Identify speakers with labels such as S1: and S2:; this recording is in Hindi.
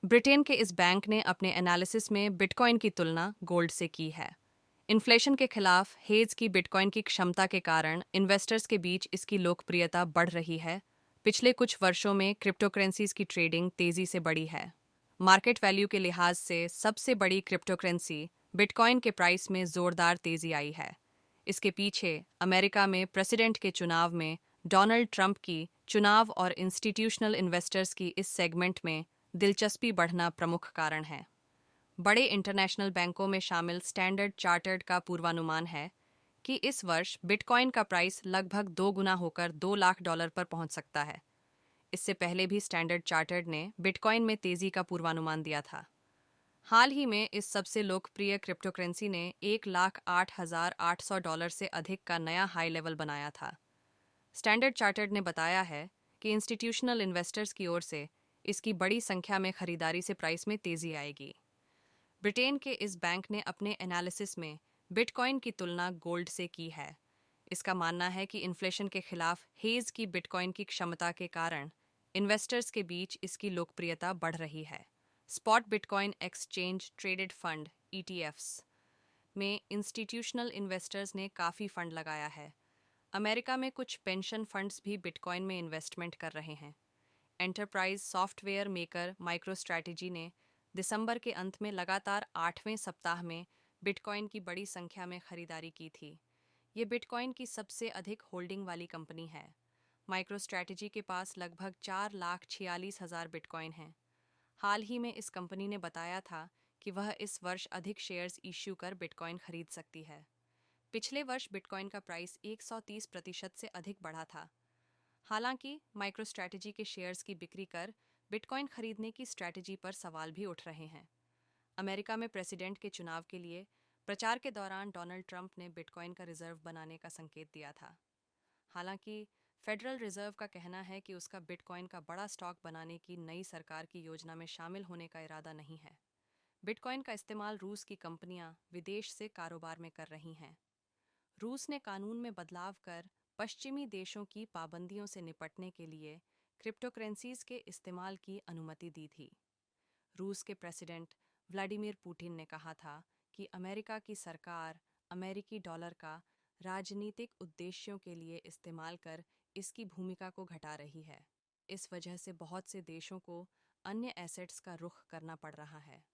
S1: ब्रिटेन के इस बैंक ने अपने एनालिसिस में बिटकॉइन की तुलना गोल्ड से की है। इन्फ्लेशन के खिलाफ हेज की बिटकॉइन की क्षमता के कारण इन्वेस्टर्स के बीच इसकी लोकप्रियता बढ़ रही है। पिछले कुछ वर्षों में क्रिप्टोकरेंसीज की ट्रेडिंग तेजी से बढ़ी है। मार्केट वैल्यू के लिहाज से सबसे बड़ी क्रिप्टोकरेंसी बिटकॉइन के प्राइस में जोरदार तेजी आई है। इसके पीछे अमेरिका में प्रेसिडेंट के चुनाव में डोनाल्ड ट्रंप की चुनाव और इंस्टीट्यूशनल इन्वेस्टर्स की इस सेगमेंट में दिलचस्पी बढ़ना प्रमुख कारण है। बड़े इंटरनेशनल बैंकों में शामिल स्टैंडर्ड चार्टर्ड का पूर्वानुमान है कि इस वर्ष बिटकॉइन का प्राइस लगभग 2 गुना होकर $2 लाख पर पहुंच सकता है। इससे पहले भी स्टैंडर्ड चार्टर्ड ने बिटकॉइन में तेजी का पूर्वानुमान दिया था। हाल ही में इस सबसे लोकप्रिय क्रिप्टोकरेंसी ने $1,08,800 से अधिक का नया हाई लेवल बनाया था। स्टैंडर्ड चार्टर्ड ने बताया है कि इंस्टीट्यूशनल इन्वेस्टर्स की ओर से इसकी बड़ी संख्या में खरीदारी से प्राइस में तेजी आएगी। ब्रिटेन के इस बैंक ने अपने एनालिसिस में बिटकॉइन की तुलना गोल्ड से की है। इसका मानना है कि इन्फ्लेशन के खिलाफ हेज की बिटकॉइन की क्षमता के कारण इन्वेस्टर्स के बीच इसकी लोकप्रियता बढ़ रही है। Spot bitcoin exchange traded fund (ETFs) में इंस्टीट्यूशनल इन्वेस्टर्स ने काफ़ी फंड लगाया है। अमेरिका में कुछ पेंशन फंड्स भी बिटकॉइन में इन्वेस्टमेंट कर रहे हैं। एंटरप्राइज सॉफ्टवेयर मेकर माइक्रोस्ट्रैटेजी ने दिसंबर के अंत में लगातार 8वें सप्ताह में बिटकॉइन की बड़ी संख्या में खरीदारी की थी। ये बिटकॉइन की सबसे अधिक होल्डिंग वाली कंपनी है। माइक्रोस्ट्रैटेजी के पास लगभग 4,46,000 बिटकॉइन हैं। हाल ही में इस कंपनी ने बताया था कि वह इस वर्ष अधिक शेयर्स इश्यू कर बिटकॉइन खरीद सकती है। पिछले वर्ष बिटकॉइन का प्राइस 130% से अधिक बढ़ा था। हालांकि माइक्रोस्ट्रैटेजी के शेयर्स की बिक्री कर बिटकॉइन खरीदने की स्ट्रैटेजी पर सवाल भी उठ रहे हैं। अमेरिका में प्रेसिडेंट के चुनाव के लिए प्रचार के दौरान डोनाल्ड ट्रंप ने बिटकॉइन का रिजर्व बनाने का संकेत दिया था। हालांकि फेडरल रिजर्व का कहना है कि उसका बिटकॉइन का बड़ा स्टॉक बनाने की नई सरकार की योजना में शामिल होने का इरादा नहीं है। बिटकॉइन का इस्तेमाल रूस की कंपनियां विदेश से कारोबार में कर रही हैं। रूस ने कानून में बदलाव कर पश्चिमी देशों की पाबंदियों से निपटने के लिए क्रिप्टोकरेंसीज के इस्तेमाल की अनुमति दी थी। रूस के प्रेसिडेंट व्लादिमीर पुतिन ने कहा था कि अमेरिका की सरकार अमेरिकी डॉलर का राजनीतिक उद्देश्यों के लिए इस्तेमाल कर इसकी भूमिका को घटा रही है। इस वजह से बहुत से देशों को अन्य एसेट्स का रुख करना पड़ रहा है।